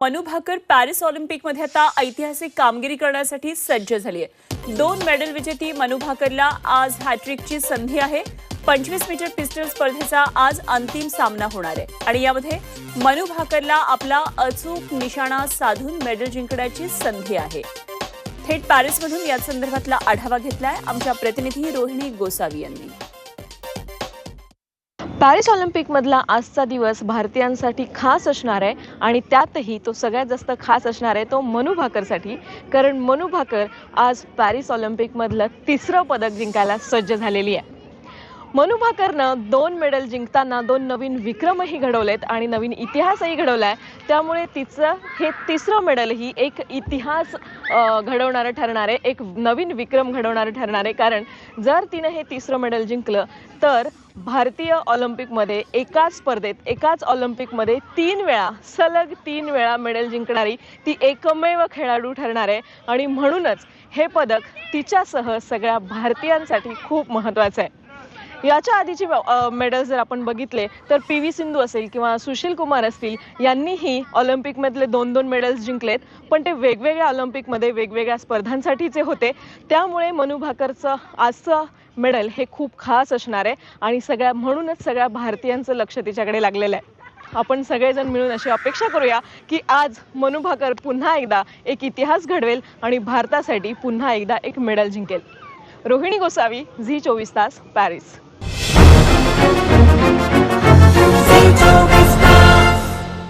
Manu Bhaker Paris ऑलिम्पिकमध्ये आता ऐतिहासिक कामगिरी करण्यासाठी सज्ज झाली आहे। 2 मेडल विजेती मनु भाकरला आज हॅट्रिकची संधी आहे। 25 मीटर पिस्टल स्पर्धेचा आज अंतिम सामना होणार आहे आणि यामध्ये मनु भाकरला आपला अचूक निशाणा साधून मेडल जिंकण्याची संधी आहे। थेट पॅरिसमधून या संदर्भातला आढावा घेतलाय आमच्या प्रतिनिधी रोहिणी गोसावी यांनी। पॅरिस ऑलिम्पिकमधला आजचा दिवस भारतीयांसाठी खास असणार आहे आणि त्यातही तो सगळ्यात जास्त खास असणार आहे तो मनु भाकरसाठी, कारण मनु भाकर आज पॅरिस ऑलिम्पिकमधलं 3रं पदक जिंकायला सज्ज झालेली आहे। मनु भाकरनं 2 मेडल जिंकताना 2 नवीन विक्रमही घडवलेत आणि नवीन इतिहासही घडवलाय। त्यामुळे तिचं हे 3रं मेडल ही एक इतिहास घडवणारं ठरणार आहे, एक नवीन विक्रम घडवणारं ठरणार आहे। कारण जर तिने हे 3रं मेडल जिंकलं तर भारतीय ऑलिम्पिकमध्ये एकाच स्पर्धेत एकाच ऑलिम्पिकमध्ये 3 वेळा सलग 3 वेळा मेडल जिंकणारी ती एकमेव खेळाडू ठरणार आहे आणि म्हणूनच हे पदक तिच्यासह सगळ्या भारतीयांसाठी खूप महत्त्वाचं आहे। याच्या आधीची मेडल जर आपण बघितले तर पी.व्ही. सिंधू असेल किंवा सुशील कुमार असतील यांनीही ऑलिम्पिकमधले 2-2 मेडल्स जिंकलेत, पण ते वेगवेगळ्या ऑलिम्पिकमध्ये वेगवेगळ्या स्पर्धांसाठीचे होते। त्यामुळे मनु भाकरचं आजचं मेडल हे खूप खास असणार आहे आणि म्हणूनच सगळ्या भारतीयांचं लक्ष तिच्याकडे लागलेलं आहे। आपण सगळेजण मिळून अशी अपेक्षा करूया की आज मनु भाकर पुन्हा एकदा एक इतिहास घडवेल आणि भारतासाठी पुन्हा एकदा एक मेडल जिंकेल। रोहिणी गोसावी, झी 24 तास, पॅरिस।